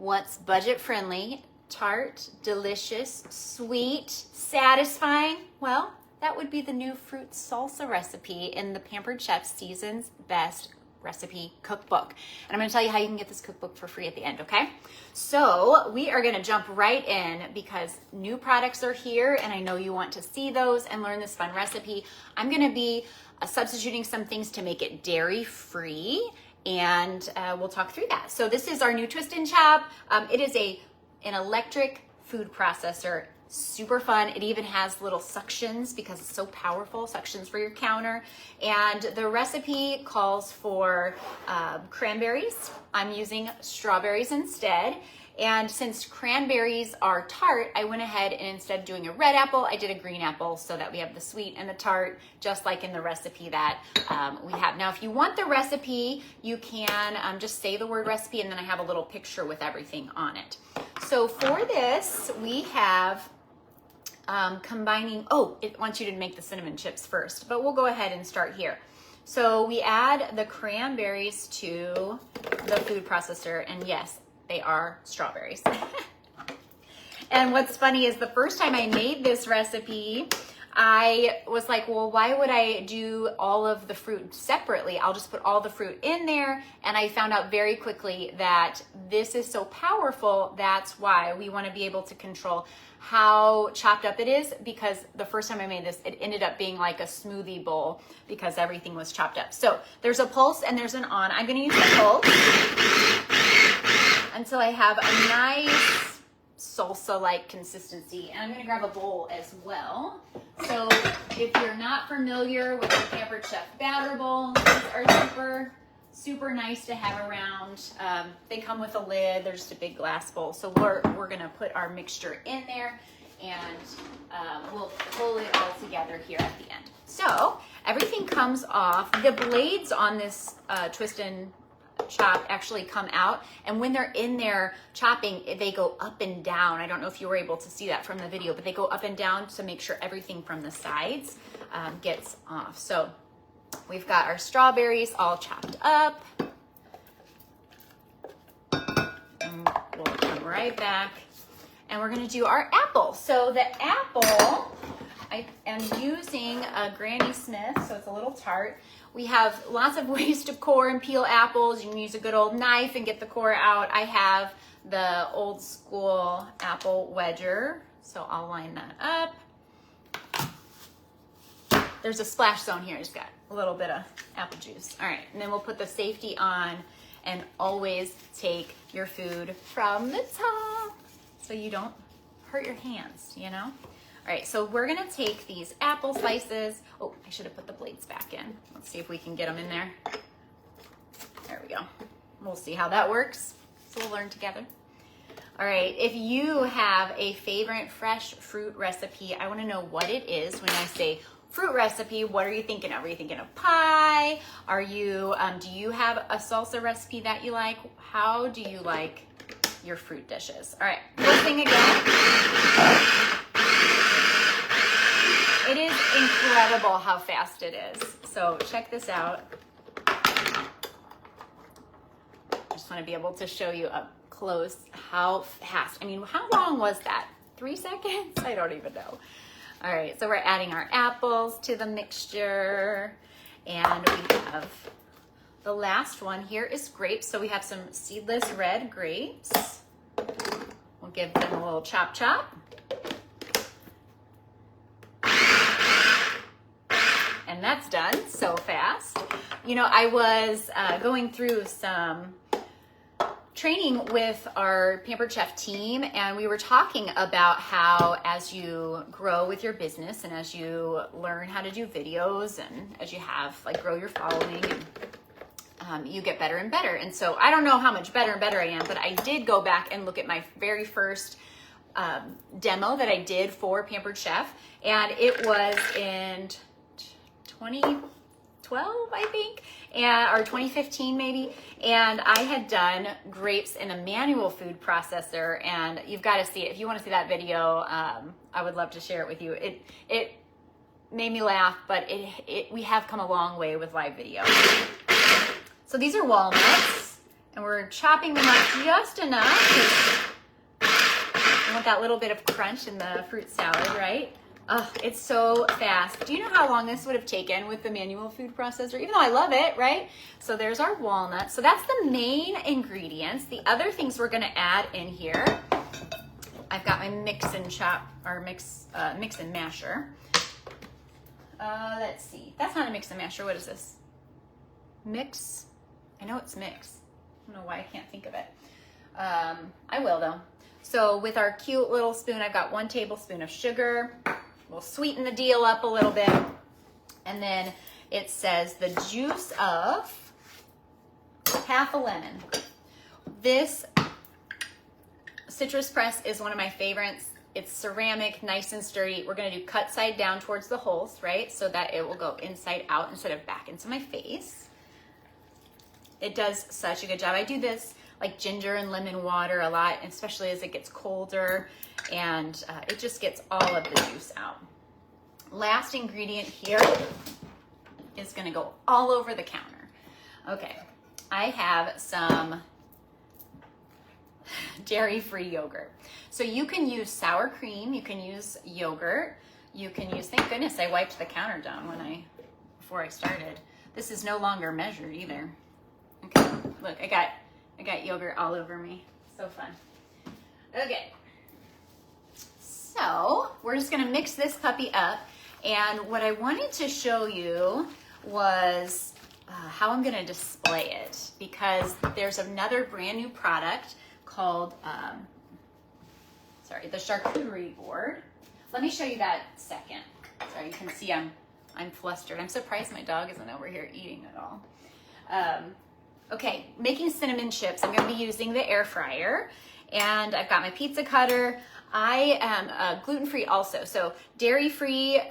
what's budget friendly, tart, delicious, sweet, satisfying? Well, that would be the new fruit salsa recipe in the Pampered Chef Season's Best Recipe Cookbook. And I'm going to tell you how you can get this cookbook for free at the end, okay? So we are going to jump right in because new products are here and I know you want to see those and learn this fun recipe. I'm going to be substituting some things to make it dairy free, and we'll talk through that. So this is our new Twist and Chop. It is an electric food processor. Super fun. It even has little suctions because it's so powerful, suctions for your counter. And the recipe calls for cranberries. I'm using strawberries instead. And since cranberries are tart, I went ahead and instead of doing a red apple, I did a green apple so that we have the sweet and the tart, just like in the recipe that we have. Now, if you want the recipe, you can just say the word recipe and then I have a little picture with everything on it. So for this, we have combining, it wants you to make the cinnamon chips first, but we'll go ahead and start here. So we add the cranberries to the food processor, and yes, they are strawberries. And what's funny is the first time I made this recipe, I was like, well, why would I do all of the fruit separately? I'll just put all the fruit in there. And I found out very quickly that this is so powerful. That's why we want to be able to control how chopped up it is, because the first time I made this, it ended up being like a smoothie bowl because everything was chopped up. So there's a pulse and there's an on. I'm going to use the pulse until I have a nice salsa-like consistency. And I'm going to grab a bowl as well. So if you're not familiar with the Pampered Chef batter bowl, these are super nice to have around. They come with a lid. They're just a big glass bowl. So we're going to put our mixture in there and we'll pull it all together here at the end. So everything comes off. The blades on this Twist and Chop actually come out, and when they're in there chopping, they go up and down. I don't know if you were able to see that from the video, but they go up and down to make sure everything from the sides gets off. So we've got our strawberries all chopped up, and we'll come right back, and we're going to do our apple. So the apple, I am using a Granny Smith, so it's a little tart. We have lots of ways to core and peel apples. You can use a good old knife and get the core out. I have the old school apple wedger, so I'll line that up. There's a splash zone here. Just got a little bit of apple juice. All right, and then we'll put the safety on, and always take your food from the top so you don't hurt your hands, you know? All right, so we're gonna take these apple slices. Oh, I should have put the blades back in. Let's see if we can get them in there. There we go. We'll see how that works. So we'll learn together. All right, if you have a favorite fresh fruit recipe, I wanna know what it is. When I say fruit recipe, what are you thinking of? Are you thinking of pie? Are you, do you have a salsa recipe that you like? How do you like your fruit dishes? All right, first thing again. It is incredible how fast it is. So check this out. I just want to be able to show you up close how fast. I mean, how long was that? 3 seconds? I don't even know. All right, so we're adding our apples to the mixture. And we have the last one here is grapes. So we have some seedless red grapes. We'll give them a little chop chop. And that's done so fast. You know, I was going through some training with our Pampered Chef team, and we were talking about how as you grow with your business and as you learn how to do videos and as you have grow your following, and you get better and better. And so I don't know how much better and better I am, but I did go back and look at my very first demo that I did for Pampered Chef, and it was in 2012, I think, or 2015 maybe, and I had done grapes in a manual food processor, and you've got to see it. If you want to see that video, I would love to share it with you. It made me laugh, but we have come a long way with live video. So these are walnuts, And we're chopping them up just enough. I want that little bit of crunch in the fruit salad, right? Oh, it's so fast. Do you know how long this would have taken with the manual food processor? Even though I love it, right? So there's our walnuts. So that's the main ingredients. The other things we're gonna add in here, I've got my mix and masher. Let's see. That's not a mix and masher. What is this? Mix? I know it's mix. I don't know why I can't think of it. I will though. So with our cute little spoon, I've got 1 tablespoon of sugar. We'll sweeten the deal up a little bit. And then it says the juice of half a lemon. This citrus press is one of my favorites. It's ceramic, nice and sturdy. We're gonna do cut side down towards the holes, right? So that it will go inside out instead of back into my face. It does such a good job. I do this like ginger and lemon water a lot, especially as it gets colder, and it just gets all of the juice out. Last ingredient here is gonna go all over the counter. Okay, I have some dairy-free yogurt. So you can use sour cream, you can use yogurt, you can use, thank goodness I wiped the counter down before I started. This is no longer measured either. Okay, look, I got yogurt all over me. So fun. Okay, so we're just gonna mix this puppy up. And what I wanted to show you was how I'm gonna display it, because there's another brand new product called, the charcuterie board. Let me show you that second. Sorry, you can see I'm flustered. I'm surprised my dog isn't over here eating at all. Okay, making cinnamon chips. I'm gonna be using the air fryer, and I've got my pizza cutter. I am gluten-free also, so dairy-free,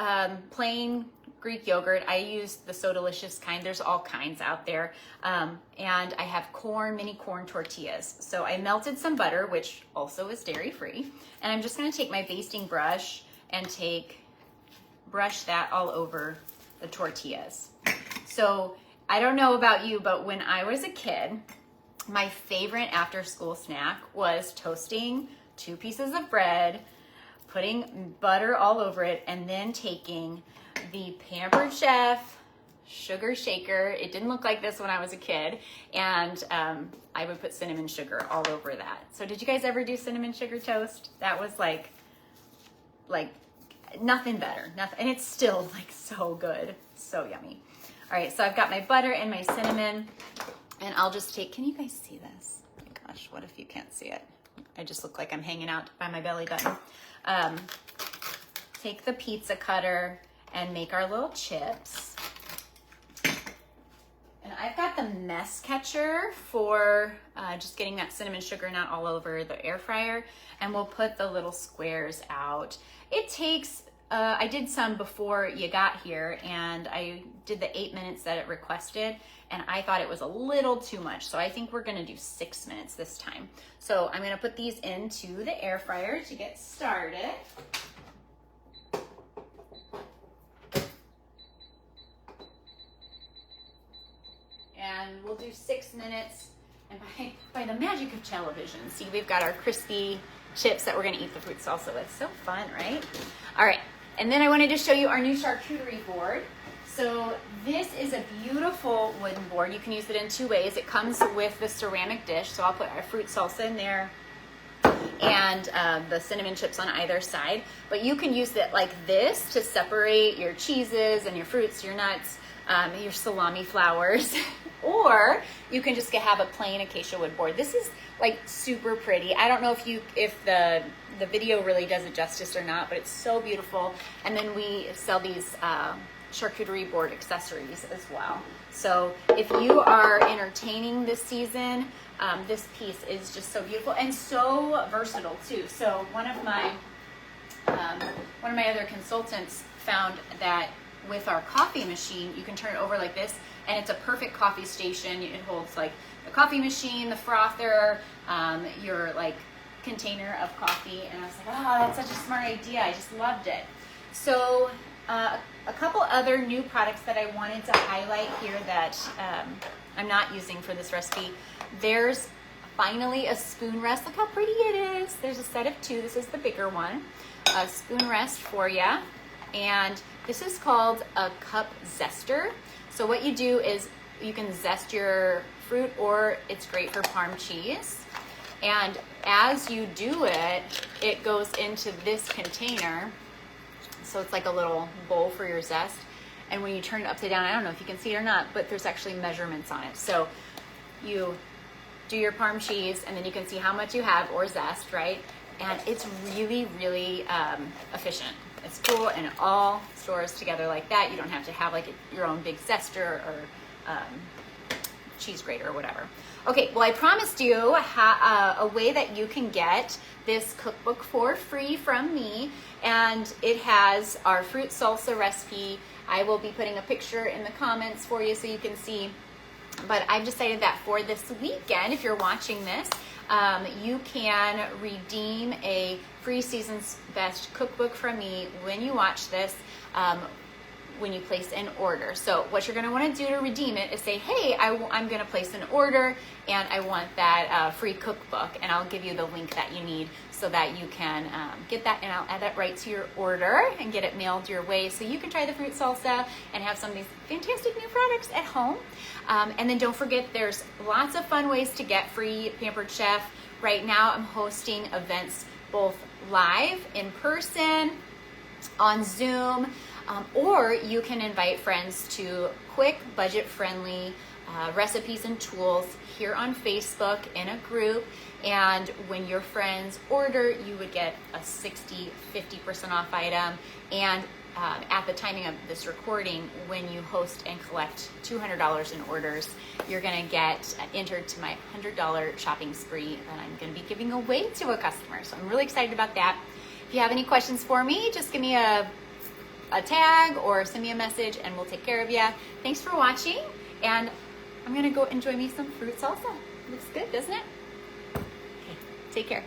plain Greek yogurt. I use the So Delicious kind. There's all kinds out there. And I have mini corn tortillas. So I melted some butter, which also is dairy-free, and I'm just gonna take my basting brush and brush that all over the tortillas. So I don't know about you, but when I was a kid, my favorite after-school snack was toasting 2 pieces of bread, putting butter all over it, and then taking the Pampered Chef sugar shaker. It didn't look like this when I was a kid, and I would put cinnamon sugar all over that. So did you guys ever do cinnamon sugar toast? That was like nothing better, nothing, and it's still like so good, so yummy. All right, so I've got my butter and my cinnamon, and I'll just take, can you guys see this? Oh my gosh, what if you can't see it? I just look like I'm hanging out by my belly button. Take the pizza cutter and make our little chips. And I've got the mess catcher for just getting that cinnamon sugar not all over the air fryer, and we'll put the little squares out. It takes, I did some before you got here, and I did the 8 minutes that it requested, and I thought it was a little too much, so I think we're gonna do 6 minutes this time. So I'm gonna put these into the air fryer to get started. And we'll do 6 minutes, and by the magic of television, see, we've got our crispy chips that we're gonna eat the fruit salsa with. So fun, right? All right, and then I wanted to show you our new charcuterie board. So this is a beautiful wooden board. You can use it in 2 ways. It comes with the ceramic dish, so I'll put our fruit salsa in there and the cinnamon chips on either side. But you can use it like this to separate your cheeses and your fruits, your nuts, your salami flowers, or you can just have a plain acacia wood board. This is like super pretty. I don't know if the video really does it justice or not, but it's so beautiful. And then we sell these charcuterie board accessories as well. So if you are entertaining this season, this piece is just so beautiful and so versatile too. So one of my other consultants found that with our coffee machine, you can turn it over like this, and it's a perfect coffee station. It holds like the coffee machine, the frother, your like container of coffee. And I was like, oh, that's such a smart idea. I just loved it. So a couple other new products that I wanted to highlight here that I'm not using for this recipe. there's finally a spoon rest. Look how pretty it is. There's a set of 2. This is the bigger one. A spoon rest for you. And this is called a cup zester. So what you do is you can zest your fruit, or it's great for Parm cheese. And as you do it, it goes into this container. So it's like a little bowl for your zest. And when you turn it upside down, I don't know if you can see it or not, but there's actually measurements on it. So you do your Parm cheese, and then you can see how much you have, or zest, right? And it's really, really efficient. It's cool, and it all stores together like that. You don't have to have like your own big zester or cheese grater or whatever. Okay, well, I promised you a way that you can get this cookbook for free from me, and it has our fruit salsa recipe. I will be putting a picture in the comments for you so you can see, but I've decided that for this weekend, if you're watching this, you can redeem a free Season's Best cookbook from me when you watch this, when you place an order. So what you're going to want to do to redeem it is say, hey, I'm going to place an order and I want that free cookbook, and I'll give you the link that you need so that you can get that, and I'll add that right to your order and get it mailed your way so you can try the fruit salsa and have some of these fantastic new products at home. And then don't forget, there's lots of fun ways to get free Pampered Chef. Right now I'm hosting events both live, in person, on Zoom, or you can invite friends to quick, budget-friendly recipes and tools here on Facebook in a group. And when your friends order, you would get a 50% off item. And at the timing of this recording, when you host and collect $200 in orders, you're going to get entered to my $100 shopping spree that I'm going to be giving away to a customer. So I'm really excited about that. If you have any questions for me, just give me a tag or send me a message and we'll take care of you. Thanks for watching, and I'm going to go enjoy me some fruit salsa. Looks good, doesn't it? Okay, take care.